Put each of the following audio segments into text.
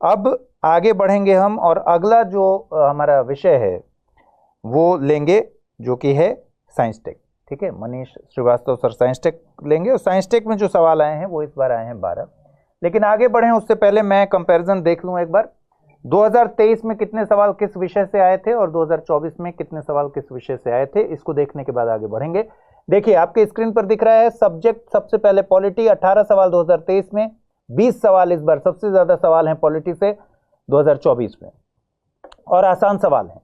अब आगे बढ़ेंगे हम और अगला जो हमारा विषय है वो लेंगे जो कि है साइंस टेक। ठीक है, Manish Shrivastava sir science tech लेंगे और साइंस टेक में जो सवाल आए हैं वो इस बार आए हैं 12। लेकिन आगे बढ़ें उससे पहले मैं कंपैरिजन देख लूं एक बार, 2023 में कितने सवाल किस विषय से आए थे और 2024 में कितने सवाल किस विषय से आए थे, इसको देखने के बाद आगे बढ़ेंगे। देखिए आपके स्क्रीन पर दिख रहा है सब्जेक्ट सबसे पहले पॉलिटी, 18 सवाल 2023 में, 20 सवाल इस बार सबसे ज्यादा सवाल हैं पॉलिटी से 2024 में और आसान सवाल हैं।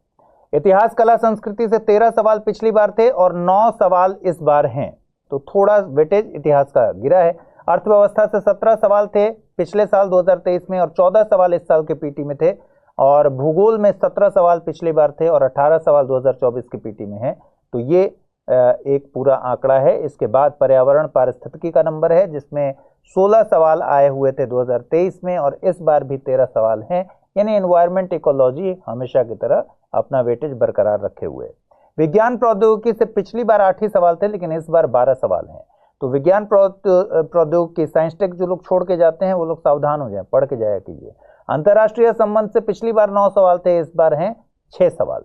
इतिहास कला संस्कृति से 13 सवाल पिछली बार थे और 9 सवाल इस बार हैं, तो थोड़ा वेटेज इतिहास का गिरा है। अर्थव्यवस्था से 17 सवाल थे पिछले साल 2023 में और 14 सवाल इस साल के पीटी में थे, और भूगोल में 17 सवाल पिछली बार थे और 18 सवाल 2024 के पीटी में हैं। तो ये एक पूरा आंकड़ा है। इसके बाद पर्यावरण पारिस्थितिकी का नंबर है जिसमें 16 सवाल आए हुए थे 2023 में और इस बार भी 13 सवाल हैं, यानी एनवायरमेंट इकोलॉजी हमेशा की तरह अपना वेटेज बरकरार रखे हुए। विज्ञान प्रौद्योगिकी से पिछली बार 8 ही सवाल थे लेकिन इस बार 12 सवाल हैं। तो विज्ञान प्रौद्योगिकी साइंस टेक जो लोग छोड़ के जाते हैं वो लोग सावधान हो जाएं, पढ़ के जाया कीजिए। अंतर्राष्ट्रीय संबंध से पिछली बार 9 सवाल थे, इस बार हैं 6 सवाल।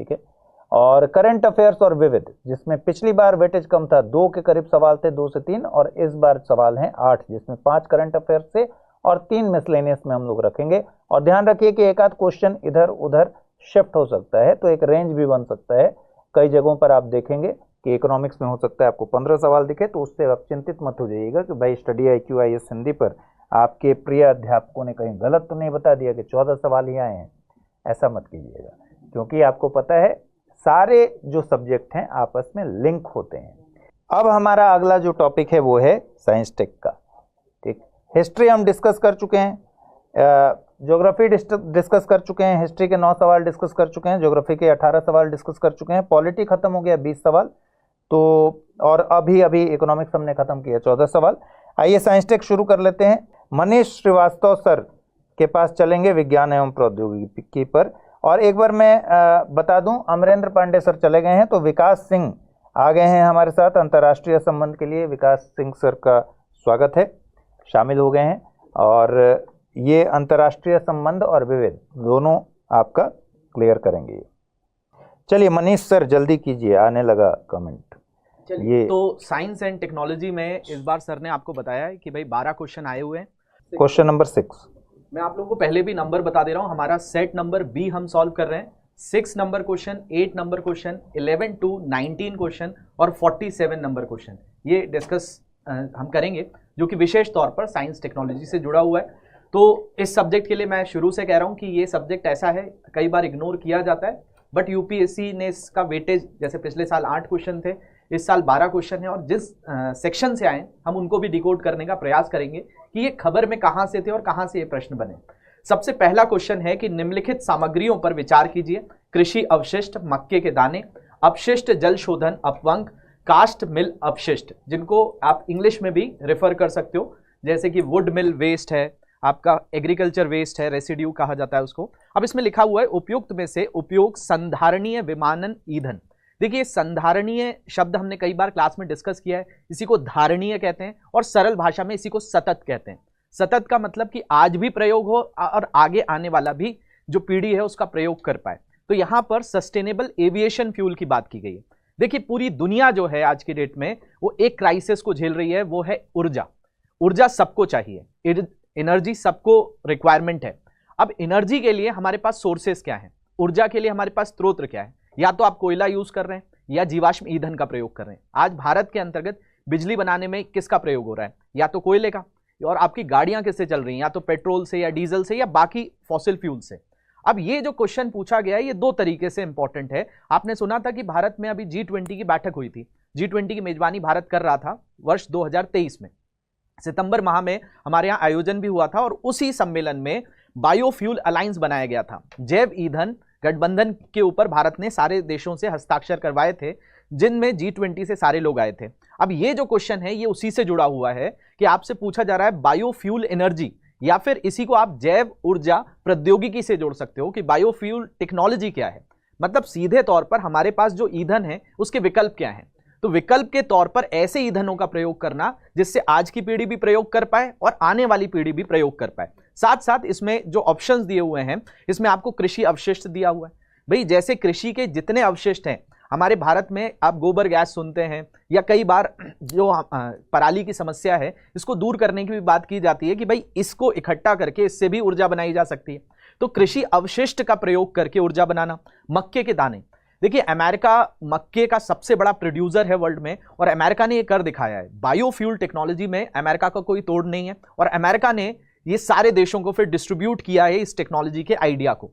ठीक है, और करंट अफेयर्स और विविध जिसमें पिछली बार वेटेज कम था, 2 के करीब सवाल थे, 2 से 3, और इस बार सवाल हैं 8 जिसमें 5 करंट अफेयर्स से और 3 मिसलेनियस में हम लोग रखेंगे। और ध्यान रखिए कि एक आध क्वेश्चन इधर उधर शिफ्ट हो सकता है तो एक रेंज भी बन सकता है। कई जगहों पर आप देखेंगे कि इकोनॉमिक्स में हो सकता है आपको 15 सवाल दिखे, तो उससे आप चिंतित मत हो जाइएगा कि भाई स्टडी IQ IAS हिंदी पर आपके प्रिय अध्यापकों ने कहीं गलत तो नहीं बता दिया कि 14 सवाल ही आए हैं। ऐसा मत कीजिएगा, क्योंकि आपको पता है सारे जो सब्जेक्ट हैं आपस में लिंक होते हैं। अब हमारा अगला जो टॉपिक है वो है साइंस टेक का। ठीक, हिस्ट्री हम डिस्कस कर चुके हैं, ज्योग्राफी डिस्कस कर चुके हैं, हिस्ट्री के 9 सवाल डिस्कस कर चुके हैं, ज्योग्राफी के 18 सवाल डिस्कस कर चुके हैं, पॉलिटी खत्म हो गया 20 सवाल, तो और अभी इकोनॉमिक्स हमने खत्म किया 14 सवाल। आइए साइंस टेक शुरू कर लेते हैं। मनीष श्रीवास्तव सर के पास चलेंगे विज्ञान एवं प्रौद्योगिकी पर। और एक बार मैं बता दूं, अमरेंद्र पांडे सर चले गए हैं तो विकास सिंह आ गए हैं हमारे साथ अंतर्राष्ट्रीय संबंध के लिए। विकास सिंह सर का स्वागत है, शामिल हो गए हैं और ये अंतर्राष्ट्रीय संबंध और विविध दोनों आपका क्लियर करेंगे। चलिए मनीष सर जल्दी कीजिए, आने लगा कमेंट। ये तो साइंस एंड टेक्नोलॉजी में इस बार सर ने आपको बताया है कि भाई 12 क्वेश्चन आए हुए हैं। क्वेश्चन नंबर 6 मैं आप लोगों को पहले भी नंबर बता दे रहा हूं। हमारा सेट नंबर B हम सॉल्व कर रहे हैं। 6 number question, 8 number question, 11 to 19 question और 47 नंबर क्वेश्चन ये डिस्कस हम करेंगे, जो कि विशेष तौर पर साइंस टेक्नोलॉजी से जुड़ा हुआ है। तो इस सब्जेक्ट के लिए मैं शुरू से कह रहा हूं कि ये सब्जेक्ट ऐसा है, कई बार इग्नोर किया जाता है, बट यूपीएससी ने इसका वेटेज, जैसे पिछले साल 8 क्वेश्चन थे, इस साल 12 क्वेश्चन है, और जिस सेक्शन से आए हम उनको भी डिकोड करने का प्रयास करेंगे कि ये खबर में कहाँ से थे और कहाँ से ये प्रश्न बने। सबसे पहला क्वेश्चन है कि निम्नलिखित सामग्रियों पर विचार कीजिए। कृषि अवशिष्ट, मक्के के दाने, अपशिष्ट जल शोधन अपवंक, कास्ट मिल अपशिष्ट, जिनको आप इंग्लिश में भी रेफर कर सकते हो, जैसे कि वुड मिल वेस्ट है, आपका एग्रीकल्चर वेस्ट है, रेसिड्यू कहा जाता है उसको। अब इसमें लिखा हुआ है उपयुक्त में से उपयोग संधारणीय विमानन ईंधन। देखिए संधारणीय शब्द हमने कई बार क्लास में डिस्कस किया है, इसी को धारणीय कहते हैं और सरल भाषा में इसी को सतत कहते हैं। सतत का मतलब कि आज भी प्रयोग हो और आगे आने वाला भी जो पीढ़ी है उसका प्रयोग कर पाए। तो यहां पर सस्टेनेबल एविएशन फ्यूल की बात की गई है। देखिए पूरी दुनिया जो है आज की डेट में वो एक क्राइसिस को झेल रही है, वो है ऊर्जा। ऊर्जा सबको चाहिए, एनर्जी सबको रिक्वायरमेंट है। अब एनर्जी के लिए हमारे पास सोर्सेस क्या हैं, ऊर्जा के लिए हमारे पास स्रोत क्या है। या तो आप कोयला यूज कर रहे हैं या जीवाश्म ईंधन का प्रयोग कर रहे हैं। आज भारत के अंतर्गत बिजली बनाने में किसका प्रयोग हो रहा है, या तो कोयले का, और आपकी गाड़ियां किससे चल रही हैं, या तो पेट्रोल से या डीजल से या बाकी फॉसिल फ्यूल से। अब ये जो क्वेश्चन पूछा गया है ये 2 तरीके से इंपॉर्टेंट है। आपने सुना था कि भारत में अभी G20 की बैठक हुई थी। G20 की मेजबानी भारत कर रहा था वर्ष 2023 में, सितंबर माह में हमारे यहाँ आयोजन भी हुआ था, और उसी सम्मेलन में बायोफ्यूल अलायंस बनाया गया था। जैव ईंधन गठबंधन के ऊपर भारत ने सारे देशों से हस्ताक्षर करवाए थे, जिनमें G20 से सारे लोग आए थे। अब ये जो क्वेश्चन है ये उसी से जुड़ा हुआ है कि आपसे पूछा जा रहा है बायोफ्यूल एनर्जी, या फिर इसी को आप जैव ऊर्जा प्रौद्योगिकी से जोड़ सकते हो कि बायोफ्यूल टेक्नोलॉजी क्या है। मतलब सीधे तौर पर हमारे पास जो ईंधन है उसके विकल्प क्या हैं। तो विकल्प के तौर पर ऐसे ईंधनों का प्रयोग करना जिससे आज की पीढ़ी भी प्रयोग कर पाए और आने वाली पीढ़ी भी प्रयोग कर पाए। साथ साथ इसमें जो ऑप्शंस दिए हुए हैं इसमें आपको कृषि अवशिष्ट दिया हुआ है। भाई जैसे कृषि के जितने अवशिष्ट हैं हमारे भारत में, आप गोबर गैस सुनते हैं या कई बार जो पराली की समस्या है इसको दूर करने की भी बात की जाती है कि भाई इसको इकट्ठा करके इससे भी ऊर्जा बनाई जा सकती है। तो कृषि अवशिष्ट का प्रयोग करके ऊर्जा बनाना। मक्के के दाने, देखिए अमेरिका मक्के का सबसे बड़ा प्रोड्यूसर है वर्ल्ड में और अमेरिका ने ये कर दिखाया है। बायोफ्यूल टेक्नोलॉजी में अमेरिका का कोई तोड़ नहीं है और अमेरिका ने ये सारे देशों को फिर डिस्ट्रीब्यूट किया है इस टेक्नोलॉजी के आइडिया को।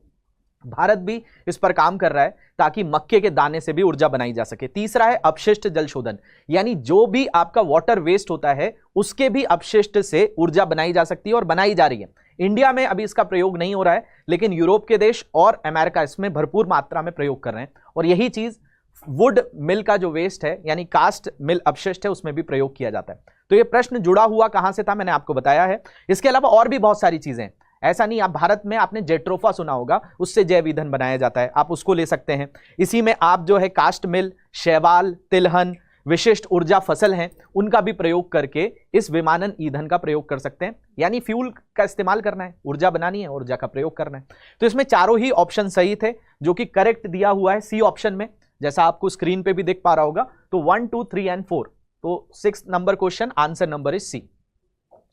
भारत भी इस पर काम कर रहा है ताकि मक्के के दाने से भी ऊर्जा बनाई जा सके। तीसरा है अपशिष्ट जल शोधन, यानी जो भी आपका वाटर वेस्ट होता है उसके भी अपशिष्ट से ऊर्जा बनाई जा सकती है और बनाई जा रही है। इंडिया में अभी इसका प्रयोग नहीं हो रहा है, लेकिन यूरोप के देश और अमेरिका इसमें भरपूर मात्रा में प्रयोग कर रहे हैं और यही चीज वुड मिल का जो वेस्ट है यानी कास्ट मिल अपशिष्ट है उसमें भी प्रयोग किया जाता है। तो ये प्रश्न जुड़ा हुआ कहां से था मैंने आपको बताया है। इसके अलावा और भी बहुत सारी चीजें हैं, ऐसा नहीं, आप भारत में आपने जेट्रोफा सुना होगा, उससे जैव ईंधन बनाया जाता है, आप उसको ले सकते हैं। इसी में आप जो है कास्ट मिल, शैवाल, तिलहन, विशिष्ट ऊर्जा फसल हैं उनका भी प्रयोग करके इस विमानन ईंधन का प्रयोग कर सकते हैं। यानी फ्यूल का इस्तेमाल करना है, ऊर्जा बनानी है, ऊर्जा का प्रयोग करना है। तो इसमें चारों ही ऑप्शन सही थे, जो कि करेक्ट दिया हुआ है सी ऑप्शन में, जैसा आपको स्क्रीन पे भी दिख पा रहा होगा। तो 1, 2, 3 एंड 4, तो 6 number question, answer number is C,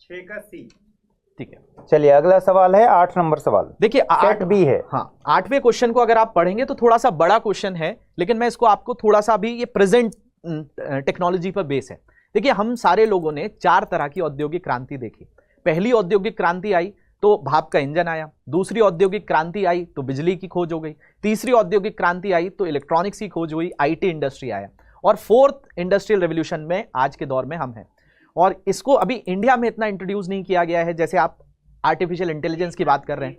6 का सी। ठीक है, चलिए अगला सवाल है 8 नंबर सवाल। देखिए सेट बी है। हाँ, 8वें क्वेश्चन को अगर आप पढ़ेंगे तो थोड़ा सा बड़ा क्वेश्चन है, लेकिन मैं इसको आपको थोड़ा सा भी, ये प्रेजेंट टेक्नोलॉजी पर बेस है। देखिए हम सारे लोगों ने 4 तरह की औद्योगिक क्रांति देखी। पहली औद्योगिक क्रांति आई तो भाप का इंजन आया, दूसरी औद्योगिक क्रांति आई तो बिजली की खोज हो गई, तीसरी औद्योगिक क्रांति आई तो इलेक्ट्रॉनिक्स की खोज हुई, आईटी इंडस्ट्री आया, और 4th इंडस्ट्रियल रेवोल्यूशन में आज के दौर में हम हैं। और इसको अभी इंडिया में इतना इंट्रोड्यूस नहीं किया गया है, जैसे आप आर्टिफिशियल इंटेलिजेंस की बात कर रहे हैं।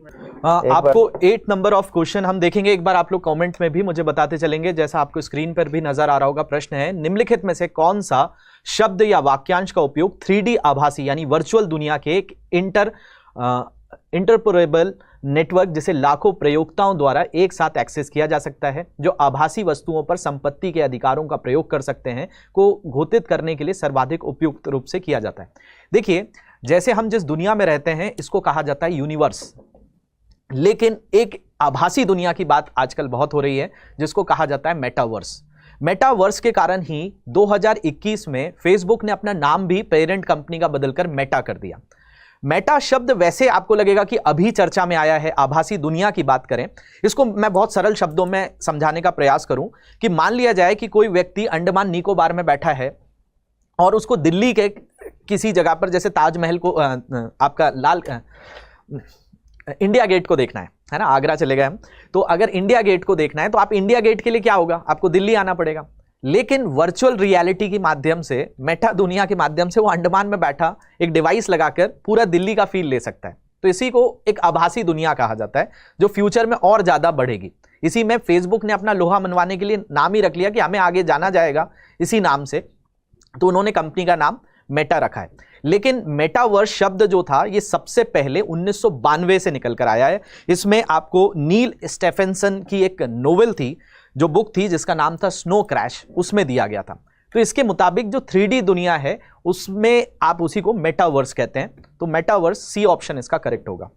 आपको 8 नंबर ऑफ क्वेश्चन हम देखेंगे, एक बार आप लोग कमेंट में भी मुझे बताते चलेंगे। जैसा आपको स्क्रीन पर भी नजर आ रहा होगा, प्रश्न है निम्नलिखित में से कौन सा शब्द या वाक्यांश का उपयोग 3D आभासी यानी वर्चुअल दुनिया के एक इंटरपोरेबल नेटवर्क जिसे लाखों प्रयोक्ताओं द्वारा एक साथ एक्सेस किया जा सकता है, जो आभासी वस्तुओं पर संपत्ति के अधिकारों का प्रयोग कर सकते हैं, को घोषित करने के लिए सर्वाधिक उपयुक्त रूप से किया जाता है। देखिए जैसे हम जिस दुनिया में रहते हैं इसको कहा जाता है यूनिवर्स, लेकिन एक आभासी दुनिया की बात आजकल बहुत हो रही है जिसको कहा जाता है मेटावर्स। मेटावर्स के कारण ही 2021 में फेसबुक ने अपना नाम भी पेरेंट कंपनी का बदलकर मेटा कर दिया। मेटा शब्द वैसे आपको लगेगा कि अभी चर्चा में आया है, आभासी दुनिया की बात करें, इसको मैं बहुत सरल शब्दों में समझाने का प्रयास करूं कि मान लिया जाए कि कोई व्यक्ति अंडमान निकोबार में बैठा है और उसको दिल्ली के किसी जगह पर, जैसे ताजमहल को आपका लाल इंडिया गेट को देखना है ना, आगरा चले गए हम, तो अगर इंडिया गेट को देखना है तो आप इंडिया गेट के लिए क्या होगा, आपको दिल्ली आना पड़ेगा। लेकिन वर्चुअल रियलिटी के माध्यम से, मेटा दुनिया के माध्यम से वो अंडमान में बैठा एक डिवाइस लगाकर पूरा दिल्ली का फील ले सकता है। तो इसी को एक आभासी दुनिया कहा जाता है, जो फ्यूचर में और ज्यादा बढ़ेगी। इसी में फेसबुक ने अपना लोहा मनवाने के लिए नाम ही रख लिया कि हमें आगे जाना जाएगा इसी नाम से, तो उन्होंने कंपनी का नाम मेटा रखा है। लेकिन मेटावर्स शब्द जो था ये सबसे पहले 1992 से निकल कर आया है। इसमें आपको नील स्टेफेंसन की एक नोवेल थी, जो बुक थी जिसका नाम था स्नो क्रैश, उसमें दिया गया था। तो इसके मुताबिक जो 3D दुनिया है उसमें आप उसी को मेटावर्स कहते हैं। तो मेटावर्स सी ऑप्शन इसका करेक्ट होगा।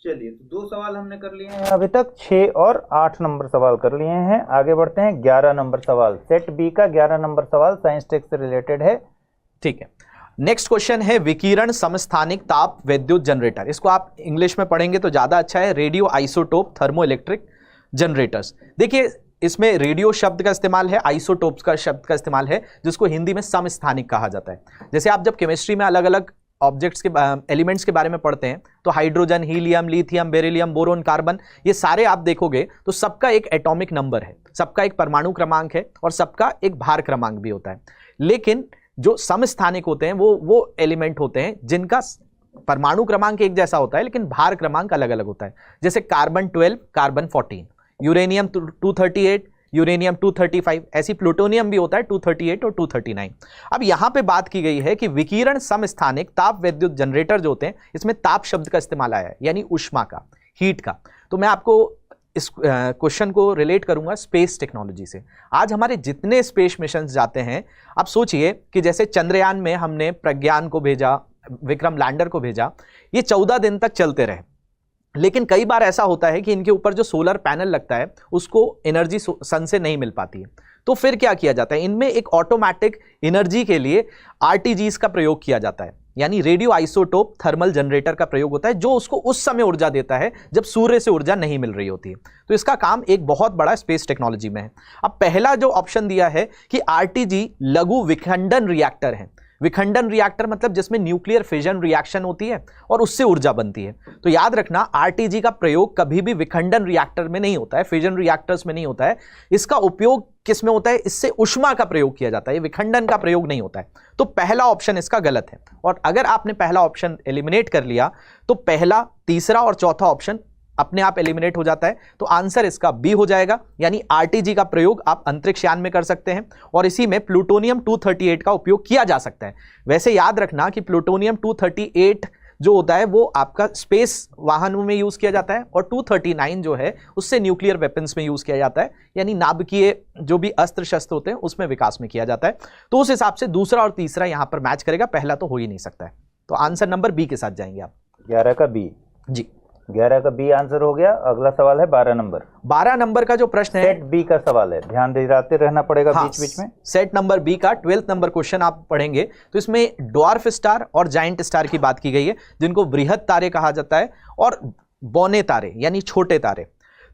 चलिए तो 2 सवाल हमने कर लिए हैं अभी तक, 6 और 8 नंबर सवाल कर लिए हैं। आगे बढ़ते हैं 11 नंबर सवाल। सेट बी का 11 नंबर सवाल साइंस टेक से रिलेटेड है। ठीक है, नेक्स्ट क्वेश्चन है विकिरण समस्थानिक ताप विद्युत जनरेटर। इसको आप इंग्लिश में पढ़ेंगे तो ज्यादा अच्छा है, radio isotope thermo electric generators. देखिए इसमें रेडियो शब्द का इस्तेमाल है, आइसोटोप्स का शब्द का इस्तेमाल है, जिसको हिंदी में समस्थानिक कहा जाता है। जैसे आप जब केमिस्ट्री में अलग अलग ऑब्जेक्ट्स के एलिमेंट्स के बारे में पढ़ते हैं तो hydrogen, helium, lithium, beryllium, boron, carbon, ये सारे आप देखोगे तो सबका एक एटॉमिक नंबर है, सबका एक परमाणु क्रमांक है और सबका एक भार क्रमांक भी होता है। लेकिन जो समस्थानिक होते हैं वो एलिमेंट होते हैं जिनका परमाणु क्रमांक एक जैसा होता है लेकिन भार क्रमांक अलग अलग होता है। जैसे कार्बन 12, कार्बन 14, यूरेनियम 238, यूरेनियम 235, ऐसी प्लूटोनियम भी होता है 238 और 239। अब यहां पे बात की गई है कि विकिरण समस्थानिक ताप विद्युत जनरेटर जो होते हैं, इसमें ताप शब्द का इस्तेमाल आया है, यानी उष्मा का, हीट का। तो मैं आपको इस क्वेश्चन को रिलेट करूंगा स्पेस टेक्नोलॉजी से। आज हमारे जितने स्पेस मिशन जाते हैं, आप सोचिए कि जैसे चंद्रयान में हमने प्रज्ञान को भेजा, विक्रम लैंडर को भेजा, ये 14 दिन तक चलते रहे। लेकिन कई बार ऐसा होता है कि इनके ऊपर जो सोलर पैनल लगता है उसको एनर्जी सन से नहीं मिल पाती है, तो फिर क्या किया जाता है, इनमें एक ऑटोमेटिक एनर्जी के लिए आरटीजीज का प्रयोग किया जाता है, यानी रेडियो आइसोटोप थर्मल जनरेटर का प्रयोग होता है, जो उसको उस समय ऊर्जा देता है जब सूर्य से ऊर्जा नहीं मिल रही होती है। तो इसका काम एक बहुत बड़ा स्पेस टेक्नोलॉजी में है। अब पहला जो ऑप्शन दिया है कि आरटीजी लघु विखंडन रिएक्टर है। विखंडन रिएक्टर मतलब जिसमें न्यूक्लियर फिजन रिएक्शन होती है और उससे ऊर्जा बनती है। तो याद रखना, आरटीजी का प्रयोग कभी भी विखंडन रिएक्टर में नहीं होता है, फिजन रिएक्टर्स में नहीं होता है। इसका उपयोग किस में होता है, इससे उष्मा का प्रयोग किया जाता है, विखंडन का प्रयोग नहीं होता है। तो पहला ऑप्शन इसका गलत है। और अगर आपने पहला ऑप्शन एलिमिनेट कर लिया तो पहला, तीसरा और चौथा ऑप्शन अपने आप एलिमिनेट हो जाता है। तो आंसर इसका बी हो जाएगा, यानी आरटीजी का प्रयोग आप अंतरिक्ष यान में कर सकते हैं और इसी में प्लूटोनियम 238 का उपयोग किया जा सकता है। वैसे याद रखना कि प्लूटोनियम 238 जो होता है वो आपका स्पेस वाहनों में यूज किया जाता है और 239 जो है उससे न्यूक्लियर वेपन्स में यूज किया जाता है, यानी नाभिकीय जो भी अस्त्र शस्त्र होते हैं उसमें विकास में किया जाता है। तो उस हिसाब से दूसरा और तीसरा यहां पर मैच करेगा, पहला तो हो ही नहीं सकता है। तो आंसर नंबर बी के साथ जाएंगे आप। 11 का बी जी, 11 का बी आंसर हो गया। अगला सवाल है 12 नंबर। 12 नंबर का जो प्रश्न है, सेट बी का सवाल है, ध्यान दिलाते रहना पड़ेगा बीच बीच में। सेट नंबर बी का 12th नंबर क्वेश्चन आप पढ़ेंगे तो इसमें ड्वार्फ स्टार और जायंट स्टार की बात की गई है, जिनको बृहद तारे कहा जाता है, और बौने तारे यानी छोटे तारे।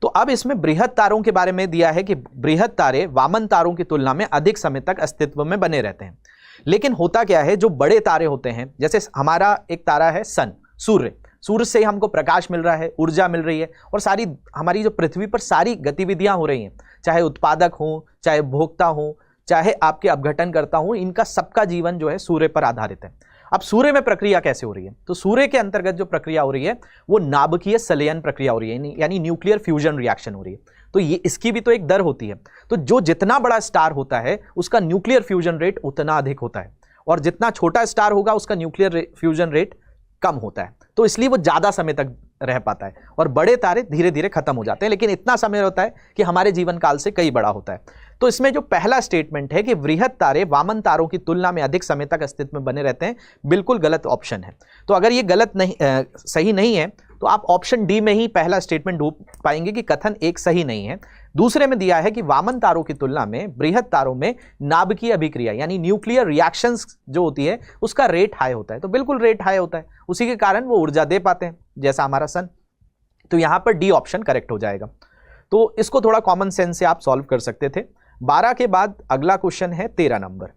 तो अब इसमें बृहद तारों के बारे में दिया है कि बृहद तारे वामन तारों की तुलना में अधिक समय तक अस्तित्व में बने रहते हैं। लेकिन होता क्या है, जो बड़े तारे होते हैं, जैसे हमारा एक तारा है सन, सूर्य, सूर्य से हमको प्रकाश मिल रहा है, ऊर्जा मिल रही है, और सारी हमारी जो पृथ्वी पर सारी गतिविधियां हो रही हैं, चाहे उत्पादक हो, चाहे उपभोक्ता हो, चाहे आपके अपघटनकर्ता हो, इनका सबका जीवन जो है सूर्य पर आधारित है। अब सूर्य में प्रक्रिया कैसे हो रही है, तो सूर्य के अंतर्गत जो प्रक्रिया हो रही है वो नाभिकीय संलयन प्रक्रिया हो रही है, यानी न्यूक्लियर फ्यूजन रिएक्शन हो रही है। तो ये इसकी भी तो एक दर होती है। तो जो जितना बड़ा स्टार होता है उसका न्यूक्लियर फ्यूजन रेट उतना अधिक होता है, और जितना छोटा स्टार होगा उसका न्यूक्लियर फ्यूजन रेट कम होता है। तो इसलिए वो ज्यादा समय तक रह पाता है, और बड़े तारे धीरे धीरे खत्म हो जाते हैं, लेकिन इतना समय होता है कि हमारे जीवन काल से कई बड़ा होता है। तो इसमें जो पहला स्टेटमेंट है कि बृहद तारे वामन तारों की तुलना में अधिक समय तक अस्तित्व में बने रहते हैं, बिल्कुल गलत ऑप्शन है। तो अगर ये गलत नहीं सही नहीं है तो आप ऑप्शन डी में ही पहला स्टेटमेंट ढूंढ पाएंगे कि कथन एक सही नहीं है। दूसरे में दिया है कि वामन तारों की तुलना में बृहद तारों में नाभिकीय अभिक्रिया यानी न्यूक्लियर रिएक्शंस जो होती है उसका रेट हाई होता है। तो बिल्कुल रेट हाई होता है, उसी के कारण वो ऊर्जा दे पाते हैं, जैसा हमारा सन। तो यहां पर डी ऑप्शन करेक्ट हो जाएगा। तो इसको थोड़ा कॉमन सेंस से आप सॉल्व कर सकते थे। 12 के बाद अगला क्वेश्चन है 13 नंबर,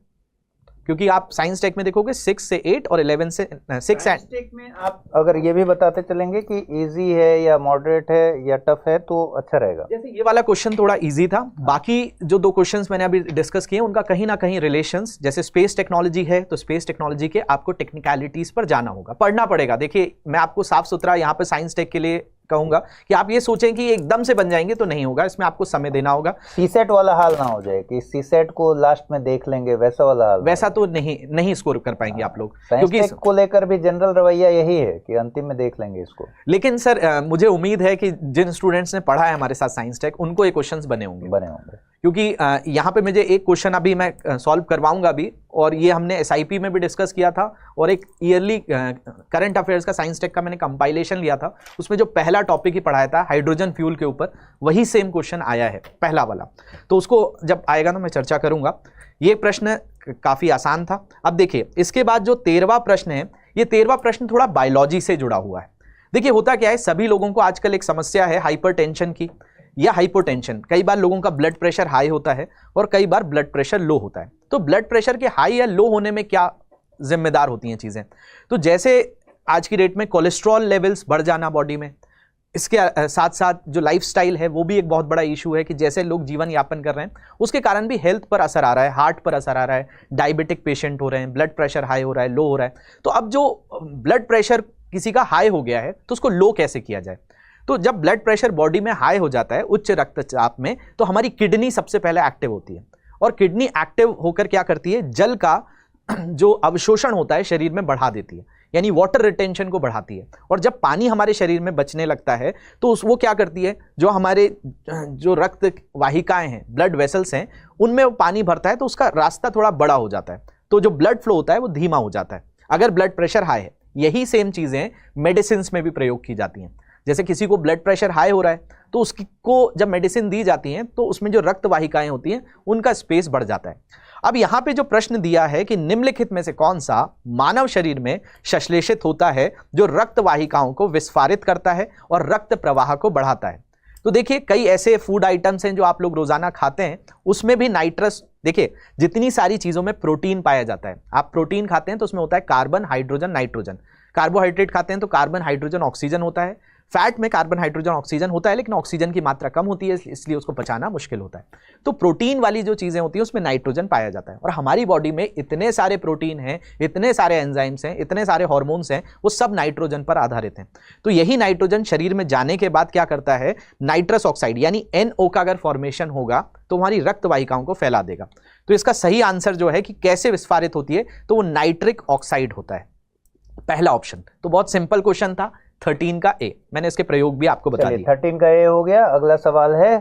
क्योंकि आप साइंस टेक में देखोगे 6 से 8 और 11 से 6 एंड टेक में आप अगर ये भी बताते चलेंगे कि इजी है या मॉडरेट है या टफ है तो अच्छा रहेगा। जैसे ये वाला क्वेश्चन थोड़ा इजी था, बाकी जो दो क्वेश्चंस मैंने अभी डिस्कस किए उनका कहीं ना कहीं रिलेशंस, जैसे स्पेस टेक्नोलॉजी है तो स्पेस टेक्नोलॉजी के आपको टेक्निकलिटीज पर जाना होगा, पढ़ना पड़ेगा। देखिए मैं आपको साफ सुथरा यहाँ पे साइंस टेक के लिए कहूंगा कि आप ये सोचें कि एकदम से बन जाएंगे तो नहीं होगा, इसमें आपको समय देना होगा। सीसेट वाला हाल ना हो जाए कि सीसेट को लास्ट में देख लेंगे, वैसा वाला हाल वैसा तो नहीं स्कोर कर पाएंगे आप लोग, क्योंकि इसको लेकर भी जनरल रवैया यही है कि अंतिम में देख लेंगे इसको। लेकिन सर मुझे उम्मीद है कि जिन स्टूडेंट्स ने पढ़ा है हमारे साथ साइंस टेक उनको ये क्वेश्चंस बने होंगे, क्योंकि यहाँ पे मुझे एक क्वेश्चन अभी मैं सॉल्व करवाऊंगा अभी, और ये हमने SIP में भी डिस्कस किया था, और एक ईयरली करंट अफेयर्स का साइंस टेक का मैंने कंपाइलेशन लिया था, उसमें जो पहला टॉपिक ही पढ़ाया था हाइड्रोजन फ्यूल के ऊपर, वही सेम क्वेश्चन आया है पहला वाला। तो उसको जब आएगा ना मैं चर्चा करूंगा। ये प्रश्न काफी आसान था। अब देखिए इसके बाद जो 13वां प्रश्न है, ये 13वां प्रश्न थोड़ा बायोलॉजी से जुड़ा हुआ है। देखिए होता क्या है, सभी लोगों को आजकल एक समस्या है हाइपरटेंशन की या हाइपोटेंशन। कई बार लोगों का ब्लड प्रेशर हाई होता है और कई बार ब्लड प्रेशर लो होता है। तो ब्लड प्रेशर के हाई या लो होने में क्या जिम्मेदार होती हैं चीजें, तो जैसे आज की डेट में कोलेस्ट्रॉल लेवल्स बढ़ जाना बॉडी में, इसके साथ साथ जो लाइफस्टाइल है वो भी एक बहुत बड़ा इशू है कि जैसे लोग जीवन यापन कर रहे हैं उसके कारण भी हेल्थ पर असर आ रहा है, हार्ट पर असर आ रहा है, डायबिटिक पेशेंट हो रहे हैं, ब्लड प्रेशर हाई हो रहा है, लो हो रहा है। तो अब जो ब्लड प्रेशर किसी का हाई हो गया है तो उसको लो कैसे किया जाए। तो जब ब्लड प्रेशर बॉडी में हाई हो जाता है उच्च रक्तचाप में, तो हमारी किडनी सबसे पहले एक्टिव होती है, और किडनी एक्टिव होकर क्या करती है, जल का जो अवशोषण होता है शरीर में बढ़ा देती है, यानी वाटर रिटेंशन को बढ़ाती है। और जब पानी हमारे शरीर में बचने लगता है तो वो क्या करती है, जो हमारे जो रक्त वाहिकाएं हैं, ब्लड वेसल्स हैं, उनमें वो पानी भरता है तो उसका रास्ता थोड़ा बड़ा हो जाता है, तो जो ब्लड फ्लो होता है वो धीमा हो जाता है। अगर ब्लड प्रेशर हाई है, यही सेम चीजें मेडिसिन में भी प्रयोग की जाती हैं। जैसे किसी को ब्लड प्रेशर हाई हो रहा है तो उसको जब मेडिसिन दी जाती हैं तो उसमें जो रक्त वाहिकाएं होती हैं उनका स्पेस बढ़ जाता है। अब यहां पे जो प्रश्न दिया है कि निम्नलिखित में से कौन सा मानव शरीर में संश्लेषित होता है जो रक्त वाहिकाओं को विस्फारित करता है और रक्त प्रवाह को बढ़ाता है। तो देखिए कई ऐसे फूड आइटम्स हैं जो आप लोग रोजाना खाते हैं, उसमें भी नाइट्रस, देखिए जितनी सारी चीजों में प्रोटीन पाया जाता है, आप प्रोटीन खाते हैं तो उसमें होता है कार्बन, हाइड्रोजन, नाइट्रोजन। कार्बोहाइड्रेट खाते हैं तो कार्बन, हाइड्रोजन, ऑक्सीजन होता है। फैट में कार्बन, हाइड्रोजन, ऑक्सीजन होता है, लेकिन ऑक्सीजन की मात्रा कम होती है, इसलिए उसको पचाना मुश्किल होता है। तो प्रोटीन वाली जो चीजें होती हैं उसमें नाइट्रोजन पाया जाता है। और हमारी बॉडी में इतने सारे प्रोटीन हैं, इतने सारे एंजाइम्स हैं, इतने सारे हार्मोन्स हैं, वो सब नाइट्रोजन पर आधारित हैं। तो यही नाइट्रोजन शरीर में जाने के बाद क्या करता है, नाइट्रस ऑक्साइड यानी NO का अगर फॉर्मेशन होगा तो हमारी रक्त वाहिकाओं को फैला देगा। तो इसका सही आंसर जो है कि कैसे विस्फारित होती है, तो वो नाइट्रिक ऑक्साइड होता है, पहला ऑप्शन। तो बहुत सिंपल क्वेश्चन था, 13 का ए। मैंने इसके प्रयोग भी आपको बता दिए। 13 का ए हो गया। अगला सवाल है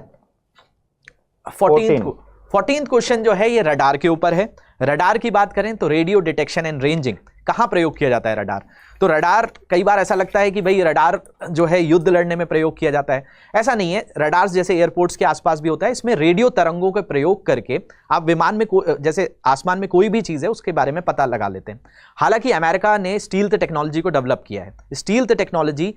14th क्वेश्चन जो है ये रडार के ऊपर है। रडार की बात करें तो रेडियो डिटेक्शन एंड रेंजिंग, कहां प्रयोग किया जाता है रडार? तो रडार, कई बार ऐसा लगता है कि भाई रडार जो है युद्ध लड़ने में प्रयोग किया जाता है, ऐसा नहीं है। रडार्स जैसे एयरपोर्ट्स के आसपास भी होता है, इसमें रेडियो तरंगों का प्रयोग करके आप विमान में जैसे आसमान में कोई भी चीज है उसके बारे में पता लगा लेते हैं। हालांकि अमेरिका ने स्टील्थ टेक्नोलॉजी को डेवलप किया है। स्टील्थ टेक्नोलॉजी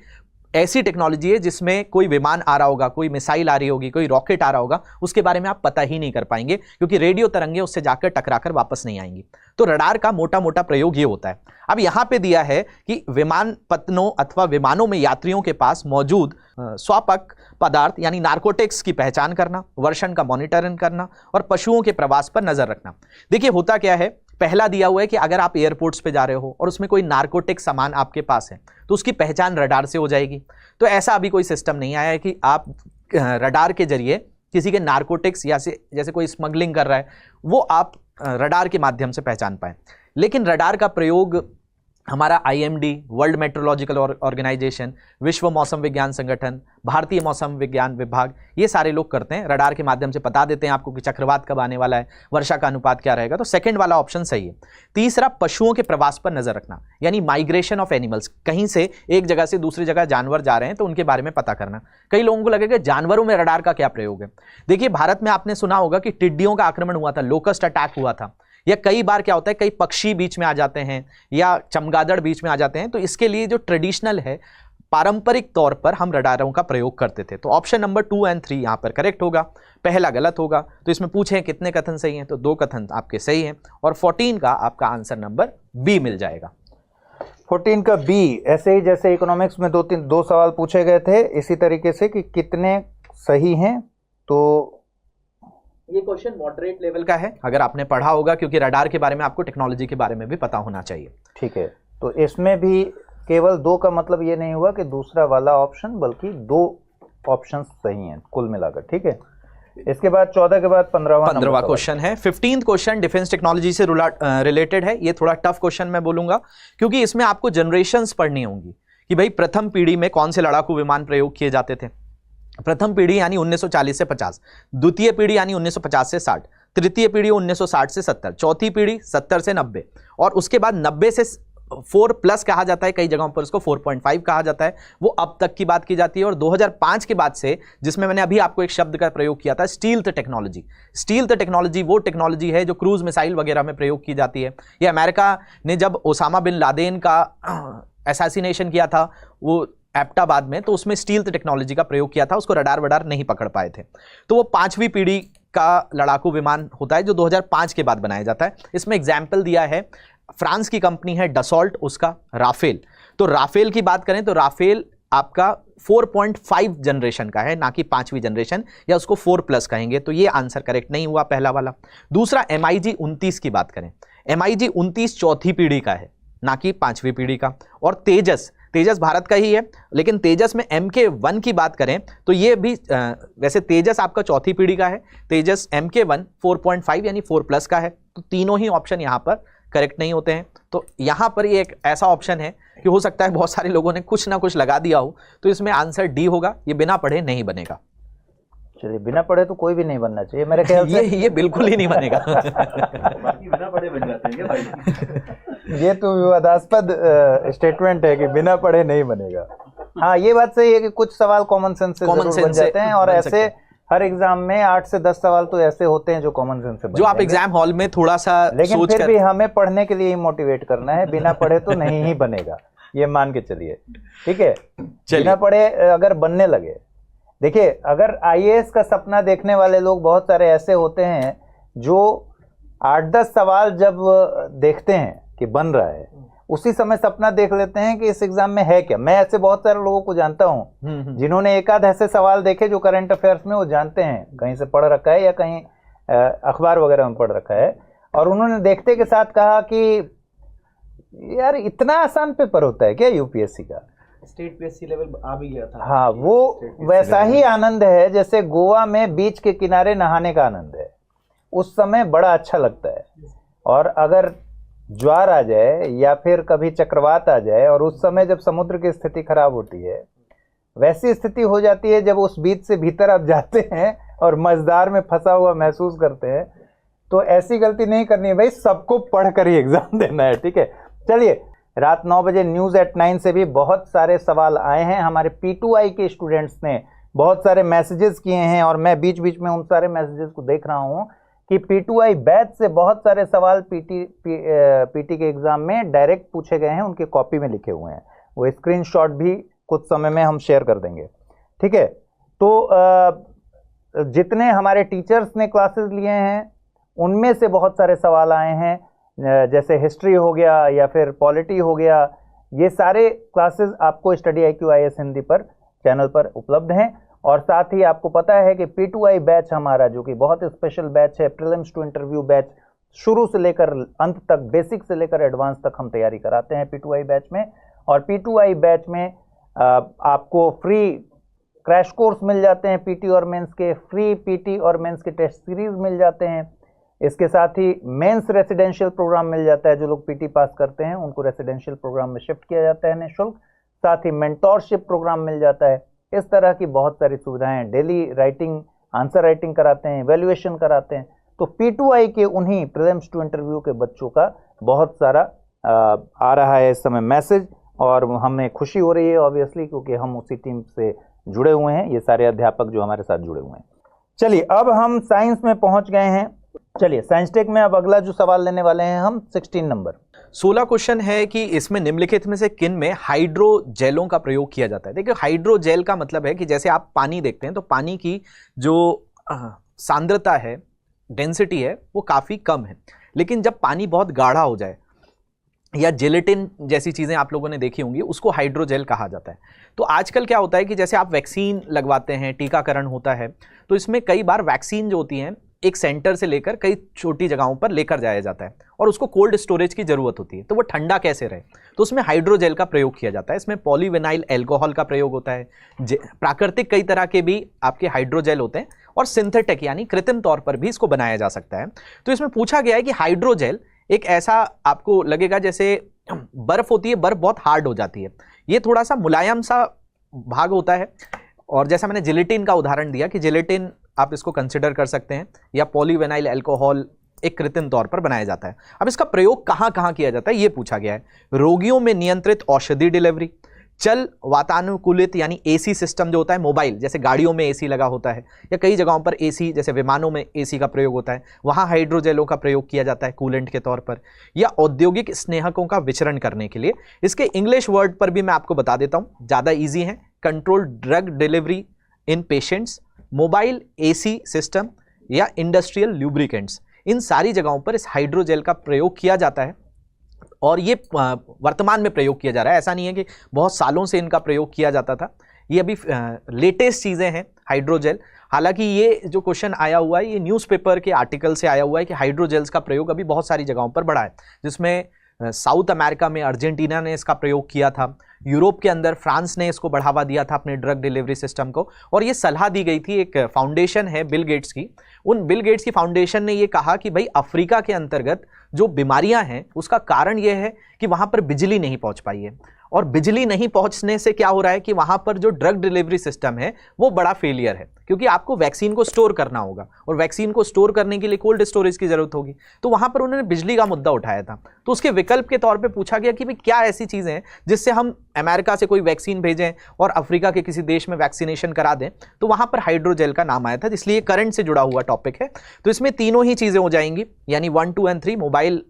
ऐसी टेक्नोलॉजी है जिसमें कोई विमान आ रहा होगा, कोई मिसाइल आ रही होगी, कोई रॉकेट आ रहा होगा, उसके बारे में आप पता ही नहीं कर पाएंगे, क्योंकि रेडियो तरंगे उससे जाकर टकराकर वापस नहीं आएंगी। तो रडार का मोटा मोटा प्रयोग ये होता है। अब यहां पे दिया है कि विमान पत्तनों अथवा विमानों में यात्रियों के पास मौजूद स्वापक पदार्थ यानी नार्कोटिक्स की पहचान करना, वर्षण का मॉनिटरिंग करना और पशुओं के प्रवास पर नजर रखना। देखिए होता क्या है, पहला दिया हुआ है कि अगर आप एयरपोर्ट्स पे जा रहे हो और उसमें कोई नार्कोटिक सामान आपके पास है तो उसकी पहचान रडार से हो जाएगी। तो ऐसा अभी कोई सिस्टम नहीं आया है कि आप रडार के जरिए किसी के नार्कोटिक्स या से जैसे कोई स्मगलिंग कर रहा है वो आप रडार के माध्यम से पहचान पाए। लेकिन रडार का प्रयोग हमारा IMD, वर्ल्ड मेट्रोलॉजिकल ऑर्गेनाइजेशन, विश्व मौसम विज्ञान संगठन, भारतीय मौसम विज्ञान विभाग, ये सारे लोग करते हैं। रडार के माध्यम से बता देते हैं आपको कि चक्रवात कब आने वाला है, वर्षा का अनुपात क्या रहेगा। तो सेकंड वाला ऑप्शन सही है। तीसरा, पशुओं के प्रवास पर नजर रखना यानी माइग्रेशन ऑफ एनिमल्स, कहीं से एक जगह से दूसरी जगह जानवर जा रहे हैं तो उनके बारे में पता करना। कई लोगों को लगेगा जानवरों में रडार का क्या प्रयोग है। देखिए भारत में आपने सुना होगा कि टिड्डियों का आक्रमण हुआ था, लोकस्ट अटैक हुआ था, या कई बार क्या होता है कई पक्षी बीच में आ जाते हैं या चमगादड़ बीच में आ जाते हैं। तो इसके लिए जो ट्रेडिशनल है, पारंपरिक तौर पर हम रडारों का प्रयोग करते थे। तो ऑप्शन नंबर 2 और 3 यहां पर करेक्ट होगा, पहला गलत होगा। तो इसमें पूछे कितने कथन सही हैं, तो 2 कथन आपके सही हैं और 14 का आपका आंसर नंबर बी मिल जाएगा। 14 का बी। ऐसे ही जैसे इकोनॉमिक्स में 2 सवाल पूछे गए थे इसी तरीके से कि कितने सही हैं, तो ये क्वेश्चन मॉडरेट लेवल का है, अगर आपने पढ़ा होगा, क्योंकि रडार के बारे में आपको टेक्नोलॉजी के बारे में भी पता होना चाहिए। ठीक है, तो इसमें भी केवल 2 का मतलब ये नहीं हुआ कि दूसरा वाला ऑप्शन, बल्कि 2 ऑप्शन सही हैं कुल मिलाकर। ठीक है, इसके बाद 14 के बाद 15वां क्वेश्चन है। 15th क्वेश्चन डिफेंस टेक्नोलॉजी से रिलेटेड है। ये थोड़ा टफ क्वेश्चन मैं बोलूंगा, क्योंकि इसमें आपको जनरेशंस पढ़नी होंगी कि भाई प्रथम पीढ़ी में कौन से लड़ाकू विमान प्रयोग किए जाते थे। प्रथम पीढ़ी यानी 1940 से 50, द्वितीय पीढ़ी यानी 1950 से 60, तृतीय पीढ़ी 1960 से 70, चौथी पीढ़ी 70 से 90 और उसके बाद 90 से 4+ कहा जाता है, कई जगहों पर उसको 4.5 कहा जाता है, वो अब तक की बात की जाती है। और 2005 के बाद से, जिसमें मैंने अभी आपको एक शब्द का प्रयोग किया था, स्टील्थ टेक्नोलॉजी। स्टील्थ टेक्नोलॉजी वो टेक्नोलॉजी है जो क्रूज मिसाइल वगैरह में प्रयोग की जाती है। ये अमेरिका ने जब ओसामा बिन लादेन का असैसिनेशन किया था वो एबटाबाद में, तो उसमें स्टील्थ टेक्नोलॉजी का प्रयोग किया था, उसको रडार वडार नहीं पकड़ पाए थे। तो वो 5वीं पीढ़ी का लड़ाकू विमान होता है जो 2005 के बाद बनाया जाता है। इसमें एग्जाम्पल दिया है, फ्रांस की कंपनी है डसॉल्ट, उसका राफेल। तो राफेल की बात करें तो राफेल आपका 4.5 जनरेशन का है, ना कि 5वीं जनरेशन, या उसको 4+ कहेंगे। तो ये आंसर करेक्ट नहीं हुआ पहला वाला। दूसरा, MiG 29 की बात करें, MiG 29 चौथी पीढ़ी का है, ना कि 5वीं पीढ़ी का। और तेजस भारत का ही है, लेकिन तेजस में MK1 की बात करें तो ये भी वैसे तेजस आपका चौथी पीढ़ी का है, तेजस MK1 4.5 यानी 4+ का है। तो तीनों ही ऑप्शन यहाँ पर करेक्ट नहीं होते हैं। तो यहाँ पर ये एक ऐसा ऑप्शन है कि हो सकता है बहुत सारे लोगों ने कुछ ना कुछ लगा दिया हो, तो इसमें आंसर डी होगा। ये बिना पढ़े नहीं बनेगा। चलिए, बिना पढ़े तो कोई भी नहीं बनना चाहिए मेरे ख्याल से। ये बिल्कुल ही नहीं बनेगा। बाकी बिना पढ़े बन जाते हैं भाई। ये तो विवादास्पद स्टेटमेंट है कि बिना पढ़े नहीं बनेगा। हाँ, ये बात सही है कि कुछ सवाल कॉमन सेंस से जरूर बन जाते हैं, और ऐसे हर एग्जाम में 8 से 10 सवाल तो ऐसे होते हैं जो कॉमन सेंस से जो आप एग्जाम हॉल में थोड़ा सा लेकिन फिर भी हमें पढ़ने के लिए ही मोटिवेट करना है, बिना पढ़े तो नहीं ही बनेगा, ये मान के चलिए, ठीक है। बिना पढ़े अगर बनने लगे, देखिए अगर आईएएस का सपना देखने वाले लोग बहुत सारे ऐसे होते हैं जो 8-10 सवाल जब देखते हैं कि बन रहा है, उसी समय सपना देख लेते हैं कि इस एग्जाम में है क्या। मैं ऐसे बहुत सारे लोगों को जानता हूं जिन्होंने एक आध ऐसे सवाल देखे जो करंट अफेयर्स में वो जानते हैं, कहीं से पढ़ रखा है या कहीं अखबार वगैरह में पढ़ रखा है, और उन्होंने देखते के साथ कहा कि यार इतना आसान पेपर होता है क्या यूपीएससी का। स्टेट पीएससी लेवल आ भी गया था। हाँ, वो वैसा ही आनंद है जैसे गोवा में बीच के किनारे नहाने का आनंद है, उस समय बड़ा अच्छा लगता है। और अगर ज्वार आ जाए या फिर कभी चक्रवात आ जाए और उस समय जब समुद्र की स्थिति खराब होती है, वैसी स्थिति हो जाती है जब उस बीच से भीतर आप जाते हैं और मझधार में फंसा हुआ महसूस करते हैं, तो ऐसी गलती नहीं करनी है भाई, सबको पढ़ कर ही एग्जाम देना है, ठीक है। चलिए, रात 9 बजे न्यूज़ एट 9 से भी बहुत सारे सवाल आए हैं। हमारे P2I के स्टूडेंट्स ने बहुत सारे मैसेजेस किए हैं और मैं बीच बीच में उन सारे मैसेजेस को देख रहा हूं कि P2I बैच से बहुत सारे सवाल पीटी के एग्जाम में डायरेक्ट पूछे गए हैं, उनके कॉपी में लिखे हुए हैं। वो स्क्रीनशॉट भी कुछ समय में हम शेयर कर देंगे, ठीक है। तो जितने हमारे टीचर्स ने क्लासेस लिए हैं उनमें से बहुत सारे सवाल आए हैं, जैसे हिस्ट्री हो गया या फिर पॉलिटी हो गया। ये सारे क्लासेस आपको स्टडी IQ IAS हिंदी पर चैनल पर उपलब्ध हैं। और साथ ही आपको पता है कि P2I बैच हमारा, जो कि बहुत स्पेशल बैच है, प्रीलिम्स टू इंटरव्यू बैच, शुरू से लेकर अंत तक, बेसिक से लेकर एडवांस तक हम तैयारी कराते हैं P2I बैच में। और P2I बैच में आपको फ्री क्रैश कोर्स मिल जाते हैं, पीटी और मेंस के, फ्री पीटी और मेंस के टेस्ट सीरीज मिल जाते हैं। इसके साथ ही मेंस रेसिडेंशियल प्रोग्राम मिल जाता है, जो लोग पीटी पास करते हैं उनको रेसिडेंशियल प्रोग्राम में शिफ्ट किया जाता है निःशुल्क। साथ ही मेंटोरशिप प्रोग्राम मिल जाता है। इस तरह की बहुत सारी सुविधाएं, डेली राइटिंग, आंसर राइटिंग कराते हैं, इवैल्यूएशन कराते हैं। तो P2I के उन्हीं प्रीलिम्स टू इंटरव्यू के बच्चों का बहुत सारा आ रहा है इस समय मैसेज, और हमें खुशी हो रही है ऑब्वियसली, क्योंकि हम उसी टीम से जुड़े हुए हैं, ये सारे अध्यापक जो हमारे साथ जुड़े हुए हैं। चलिए, अब हम साइंस में पहुंच गए हैं। चलिए, साइंस टेक में अब अगला जो सवाल लेने वाले हैं हम 16 नंबर। 16 क्वेश्चन है कि इसमें निम्नलिखित में से किन में हाइड्रोजेलों का प्रयोग किया जाता है। देखिए, हाइड्रोजेल का मतलब है कि जैसे आप पानी देखते हैं तो पानी की जो सांद्रता है, डेंसिटी है, वो काफ़ी कम है। लेकिन जब पानी बहुत गाढ़ा हो जाए या जेलेटिन जैसी चीज़ें आप लोगों ने देखी होंगी, उसको हाइड्रोजेल कहा जाता है। तो आजकल क्या होता है कि जैसे आप वैक्सीन लगवाते हैं, टीकाकरण होता है, तो इसमें कई बार वैक्सीन जो होती हैं एक सेंटर से लेकर कई छोटी जगहों पर लेकर जाया जाता है और उसको कोल्ड स्टोरेज की जरूरत होती है। तो वो ठंडा कैसे रहे, तो उसमें हाइड्रोजेल का प्रयोग किया जाता है। इसमें पॉलीविनाइल एल्कोहल का प्रयोग होता है। प्राकृतिक कई तरह के भी आपके हाइड्रोजेल होते हैं और सिंथेटिक यानी कृत्रिम तौर पर भी इसको बनाया जा सकता है। तो इसमें पूछा गया है कि हाइड्रोजेल एक ऐसा आपको लगेगा जैसे बर्फ होती है, बर्फ बहुत हार्ड हो जाती है, ये थोड़ा सा मुलायम सा भाग होता है। और जैसा मैंने जिलेटिन का उदाहरण दिया कि जिलेटिन आप इसको कंसिडर कर सकते हैं, या पॉलीविनाइल एल्कोहल एक कृत्रिम तौर पर बनाया जाता है। अब इसका प्रयोग कहाँ कहाँ किया जाता है ये पूछा गया है। रोगियों में नियंत्रित औषधि डिलीवरी, चल वातानुकूलित यानी एसी सिस्टम जो होता है, मोबाइल जैसे गाड़ियों में एसी लगा होता है या कई जगहों पर एसी जैसे विमानों में एसी का प्रयोग होता है, वहाँ हाइड्रोजेलों का प्रयोग किया जाता है कूलेंट के तौर पर, या औद्योगिक स्नेहकों का विचरण करने के लिए। इसके इंग्लिश वर्ड पर भी मैं आपको बता देता हूँ, ज़्यादा ईजी है। कंट्रोल ड्रग डिलीवरी इन पेशेंट्स, मोबाइल एसी सिस्टम या इंडस्ट्रियल ल्यूब्रिकेंट्स, इन सारी जगहों पर इस हाइड्रोजेल का प्रयोग किया जाता है और ये वर्तमान में प्रयोग किया जा रहा है। ऐसा नहीं है कि बहुत सालों से इनका प्रयोग किया जाता था, ये अभी लेटेस्ट चीज़ें हैं हाइड्रोजेल। हालांकि ये जो क्वेश्चन आया हुआ है ये न्यूज़पेपर के आर्टिकल से आया हुआ है कि हाइड्रोजेल्स का प्रयोग अभी बहुत सारी जगहों पर बढ़ा है, जिसमें साउथ अमेरिका में अर्जेंटीना ने इसका प्रयोग किया था, यूरोप के अंदर फ्रांस ने इसको बढ़ावा दिया था अपने ड्रग डिलीवरी सिस्टम को, और ये सलाह दी गई थी। एक फाउंडेशन है बिल गेट्स की, उन बिल गेट्स की फाउंडेशन ने ये कहा कि भाई अफ्रीका के अंतर्गत जो बीमारियां हैं उसका कारण ये है कि वहाँ पर बिजली नहीं पहुँच पाई है, और बिजली नहीं पहुंचने से क्या हो रहा है कि वहां पर जो ड्रग डिलीवरी सिस्टम है वो बड़ा फेलियर है, क्योंकि आपको वैक्सीन को स्टोर करना होगा और वैक्सीन को स्टोर करने के लिए कोल्ड स्टोरेज की जरूरत होगी। तो वहां पर उन्होंने बिजली का मुद्दा उठाया था। तो उसके विकल्प के तौर पे पूछा गया कि भाई क्या ऐसी चीजें हैं जिससे हम अमेरिका से कोई वैक्सीन भेजें और अफ्रीका के किसी देश में वैक्सीनेशन करा दें। तो वहां पर हाइड्रोजेल का नाम आया था, इसलिए करंट से जुड़ा हुआ टॉपिक है। तो इसमें तीनों ही चीजें हो जाएंगी, यानी 1, 2 और 3। मोबाइल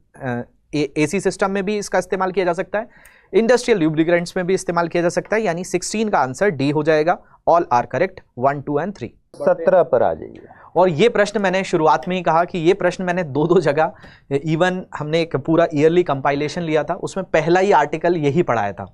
एसी सिस्टम में भी इसका इस्तेमाल किया जा सकता है, इंडस्ट्रियल ल्यूब्रिकेंट्स में भी इस्तेमाल किया जा सकता है, यानी 16 का आंसर डी हो जाएगा। ऑल आर करेक्ट, 1, 2 और 3। 17 पर आ जाइए। और ये प्रश्न मैंने शुरुआत में ही कहा कि ये प्रश्न मैंने दो जगह, इवन हमने एक पूरा ईयरली कंपाइलेशन लिया था, उसमें पहला ही आर्टिकल यही पढ़ाया था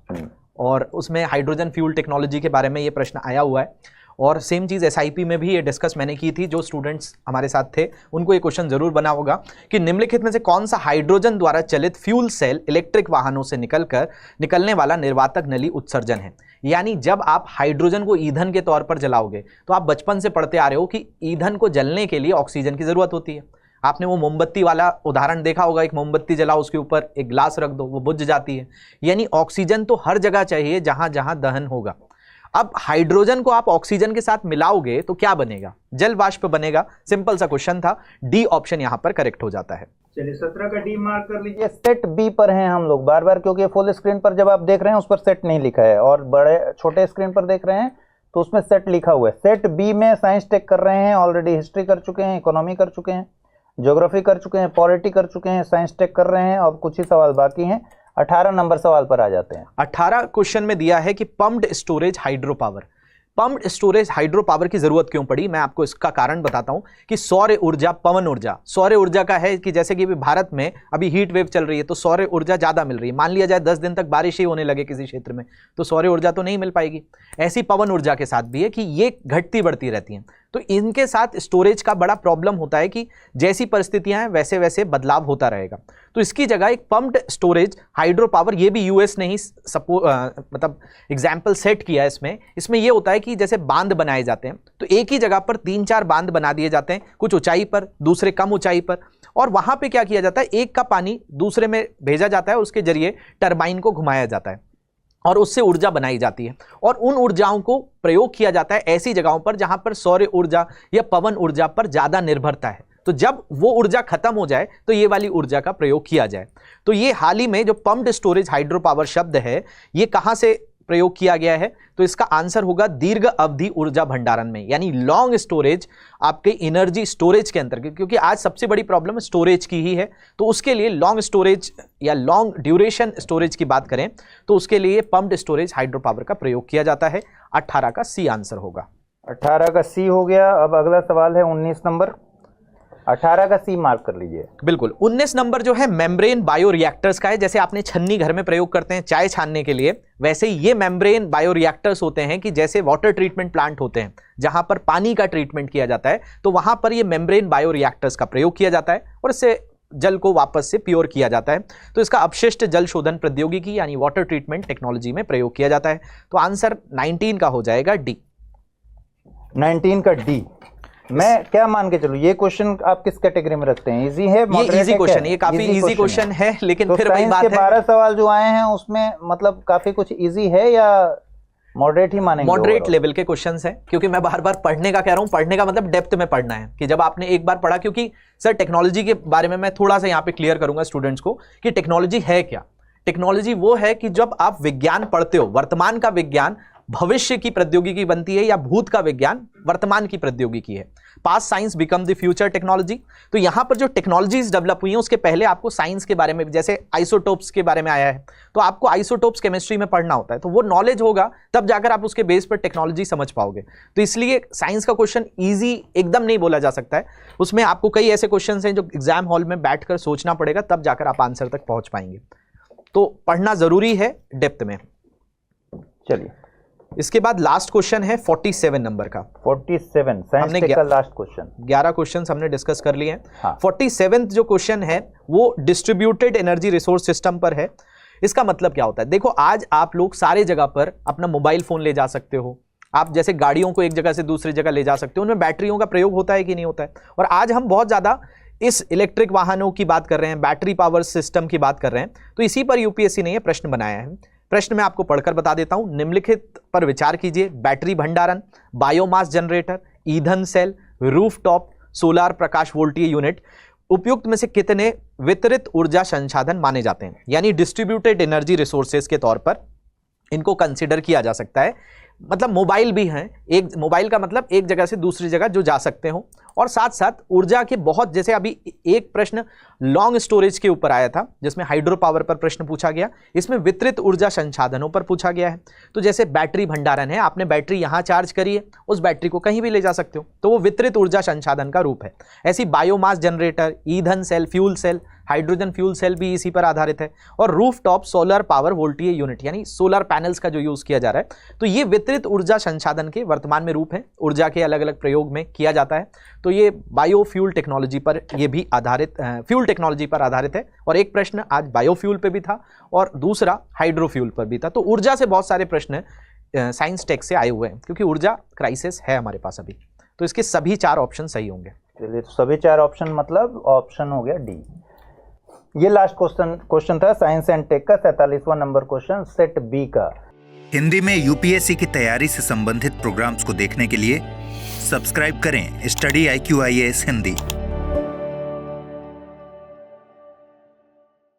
और उसमें हाइड्रोजन फ्यूल टेक्नोलॉजी के बारे में ये प्रश्न आया हुआ है। और सेम चीज़ SIP में भी ये डिस्कस मैंने की थी। जो स्टूडेंट्स हमारे साथ थे उनको ये क्वेश्चन जरूर बना होगा कि निम्नलिखित में से कौन सा हाइड्रोजन द्वारा चलित फ्यूल सेल इलेक्ट्रिक वाहनों से निकलने वाला निर्वातक नली उत्सर्जन है। यानी जब आप हाइड्रोजन को ईंधन के तौर पर जलाओगे, तो आप बचपन से पढ़ते आ रहे हो कि ईंधन को जलने के लिए ऑक्सीजन की जरूरत होती है। आपने वो मोमबत्ती वाला उदाहरण देखा होगा, एक मोमबत्ती जलाओ, उसके ऊपर एक ग्लास रख दो, वो बुझ जाती है। यानी ऑक्सीजन तो हर जगह चाहिए जहां जहां दहन होगा। अब हाइड्रोजन को आप ऑक्सीजन के साथ मिलाओगे तो क्या बनेगा? जल वाष्प बनेगा। सिंपल सा क्वेश्चन था, डी ऑप्शन यहां पर करेक्ट हो जाता है। चलिए 17 का डी मार्क कर लीजिए। सेट बी पर हैं हम लोग बार बार, क्योंकि फुल स्क्रीन पर जब आप देख रहे हैं उस पर सेट नहीं लिखा है, और बड़े छोटे स्क्रीन पर देख रहे हैं तो उसमें सेट लिखा हुआ है। सेट बी में साइंस टेक कर रहे हैं, ऑलरेडी हिस्ट्री कर चुके हैं, इकोनॉमी कर चुके हैं, ज्योग्राफी कर चुके हैं, पॉलिटी कर चुके हैं, साइंस टेक कर रहे हैं और कुछ ही सवाल बाकी हैं। 18 नंबर सवाल पर आ जाते हैं। 18 क्वेश्चन में दिया है कि pumped storage hydro power. Pumped storage hydro power की जरूरत क्यों पड़ी, मैं आपको इसका कारण बताता हूं कि सौर ऊर्जा, पवन ऊर्जा, सौर ऊर्जा का है कि जैसे कि भारत में अभी हीट वेव चल रही है तो सौर ऊर्जा ज्यादा मिल रही है। मान लिया जाए 10 दिन तक बारिश ही होने लगे किसी क्षेत्र में, तो सौर ऊर्जा तो नहीं मिल पाएगी। ऐसी पवन ऊर्जा के साथ भी है कि ये घटती बढ़ती रहती हैं, तो इनके साथ स्टोरेज का बड़ा प्रॉब्लम होता है कि जैसी परिस्थितियां हैं वैसे वैसे बदलाव होता रहेगा। तो इसकी जगह एक पंप्ड स्टोरेज हाइड्रो पावर, ये भी यूएस ने ही मतलब एग्जाम्पल सेट किया है। इसमें ये होता है कि जैसे बांध बनाए जाते हैं तो एक ही जगह पर 3-4 बांध बना दिए जाते हैं, कुछ ऊंचाई पर, दूसरे कम ऊंचाई पर, और वहां पे क्या किया जाता है, एक का पानी दूसरे में भेजा जाता है, उसके जरिए टरबाइन को घुमाया जाता है और उससे ऊर्जा बनाई जाती है, और उन ऊर्जाओं को प्रयोग किया जाता है ऐसी जगहों पर जहां पर सौर ऊर्जा या पवन ऊर्जा पर ज्यादा निर्भरता है। तो जब वो ऊर्जा खत्म हो जाए तो ये वाली ऊर्जा का प्रयोग किया जाए। तो ये हाल ही में जो पंप्ड स्टोरेज हाइड्रो पावर शब्द है, ये कहां से प्रयोग किया गया है? तो इसका आंसर होगा दीर्घ अवधि ऊर्जा भंडारण में, यानी लॉन्ग स्टोरेज, आपके एनर्जी स्टोरेज के अंतर्गत, क्योंकि आज सबसे बड़ी प्रॉब्लम स्टोरेज की ही है। तो उसके लिए लॉन्ग स्टोरेज या लॉन्ग ड्यूरेशन स्टोरेज की बात करें तो उसके लिए पंप्ड स्टोरेज हाइड्रो पावर का प्रयोग किया जाता है। 18 का सी आंसर होगा। 18 का सी हो गया। अब अगला सवाल है 19 नंबर। 18 का सी मार्क कर लीजिए। बिल्कुल। 19 नंबर जो है मेम्ब्रेन बायो रिएक्टर्स का है। जैसे आपने छन्नी घर में प्रयोग करते हैं चाय छानने के लिए, वैसे ये मेम्ब्रेन बायो रिएक्टर्स होते हैं कि jैसे वाटर ट्रीटमेंट प्लांट होते हैं जहां पर पानी का ट्रीटमेंट किया जाता है, तो वहां पर ये मेम्ब्रेन बायो रिएक्टर्स का प्रयोग किया जाता है और इससे जल को वापस से प्योर किया जाता है। तो इसका अपशिष्ट जल शोधन प्रौद्योगिकी यानी वाटर ट्रीटमेंट टेक्नोलॉजी में प्रयोग किया जाता है। तो आंसर 19 का हो जाएगा डी। 19 का डी। मैं क्या मान के चलूं, ये क्वेश्चन आप किस कैटेगरी में रखते हैं? इजी है, ये इजी क्वेश्चन, ये काफी इजी क्वेश्चन है, लेकिन तो फिर वही बात है 12 सवाल जो आए हैं उसमें मतलब काफी कुछ इजी है या मॉडरेट ही मानेंगे? मॉडरेट लेवल के क्वेश्चंस हैं, क्योंकि मैं बार बार पढ़ने का कह रहा हूं। पढ़ने का मतलब डेप्थ में पढ़ना है, कि जब आपने एक बार पढ़ा, क्योंकि सर टेक्नोलॉजी के बारे में मैं थोड़ा सा यहाँ पे क्लियर करूंगा स्टूडेंट्स को कि टेक्नोलॉजी है क्या। टेक्नोलॉजी वो है कि जब आप विज्ञान पढ़ते हो, वर्तमान का विज्ञान भविष्य की प्रौद्योगिकी बनती है या भूत का विज्ञान वर्तमान की प्रौद्योगिकी है। Past science become the future technology. तो यहां पर जो टेक्नोलॉजीज डेवलप हुई हैं उसके पहले आपको साइंस के बारे में, जैसे आइसोटोप्स के बारे में आया है, तो आपको आइसोटोप्स केमिस्ट्री में पढ़ना होता है, तो वो नॉलेज होगा तब जाकर आप उसके बेस पर टेक्नोलॉजी समझ पाओगे। तो इसलिए साइंस का क्वेश्चन ईजी एकदम नहीं बोला जा सकता है, उसमें आपको कई ऐसे क्वेश्चन हैं जो एग्जाम हॉल में बैठकर सोचना पड़ेगा, तब जाकर आप आंसर तक पहुंच पाएंगे। तो पढ़ना जरूरी है डेप्थ में। चलिए, इसके बाद लास्ट क्वेश्चन है 47 नंबर का। 47 साइंस टेक का लास्ट क्वेश्चन। 11 क्वेश्चंस हमने डिस्कस कर लिए हैं। हाँ। 47 जो क्वेश्चन है वो डिस्ट्रीब्यूटेड एनर्जी रिसोर्स सिस्टम पर है। इसका मतलब क्या होता है? देखो, आज आप लोग सारे जगह पर अपना मोबाइल फोन ले जा सकते हो, आप जैसे गाड़ियों को एक जगह से दूसरी जगह ले जा सकते हो, उनमें बैटरियों का प्रयोग होता है कि नहीं होता है? और आज हम बहुत ज्यादा इस इलेक्ट्रिक वाहनों की बात कर रहे हैं, बैटरी पावर सिस्टम की बात कर रहे हैं, तो इसी पर यूपीएससी ने यह प्रश्न बनाया है। प्रश्न मैं आपको पढ़कर बता देता हूं। निम्नलिखित पर विचार कीजिए। बैटरी भंडारण, बायोमास जनरेटर, ईंधन सेल, रूफटॉप सोलर प्रकाश वोल्टीय यूनिट उपयुक्त में से कितने वितरित ऊर्जा संसाधन माने जाते हैं, यानी डिस्ट्रीब्यूटेड एनर्जी रिसोर्सेज के तौर पर इनको कंसीडर किया जा सकता है। मतलब मोबाइल भी हैं, एक मोबाइल का मतलब एक जगह से दूसरी जगह जो जा सकते हो, और साथ साथ ऊर्जा के बहुत, जैसे अभी एक प्रश्न लॉन्ग स्टोरेज के ऊपर आया था जिसमें हाइड्रो पावर पर प्रश्न पूछा गया, इसमें वितरित ऊर्जा संसाधनों पर पूछा गया है। तो जैसे बैटरी भंडारण है, आपने बैटरी यहां चार्ज करी है, उस बैटरी को कहीं भी ले जा सकते हो, तो वो वितरित ऊर्जा संसाधन का रूप है। ऐसी बायोमास जनरेटर, ईंधन cell, fuel cell, hydrogen fuel cell भी इसी पर आधारित है। और rooftop solar power voltaic unit, यानी सोलर पैनल्स का जो यूज किया जा रहा है, तो ये वितरित ऊर्जा संसाधन के वर्तमान में रूप है, ऊर्जा के अलग अलग प्रयोग में किया जाता है। तो ये बायोफ्यूल टेक्नोलॉजी पर ये भी आधारित, फ्यूल टेक्नोलॉजी पर आधारित है। और एक प्रश्न आज बायोफ्यूल पे भी था और दूसरा हाइड्रोफ्यूल पर भी था। तो ऊर्जा से बहुत सारे प्रश्न साइंस टेक से आए हुए हैं, क्योंकि ऊर्जा क्राइसिस है हमारे पास अभी। तो इसके सभी 4 ऑप्शन सही होंगे। चलिए, तो सभी 4 ऑप्शन मतलब ऑप्शन हो गया डी। ये लास्ट क्वेश्चन था साइंस एंड टेक का 47वां नंबर क्वेश्चन, सेट बी का। हिंदी में यूपीएससी की तैयारी से संबंधित प्रोग्राम्स को देखने के लिए सब्सक्राइब करें स्टडी IQ IAS हिंदी।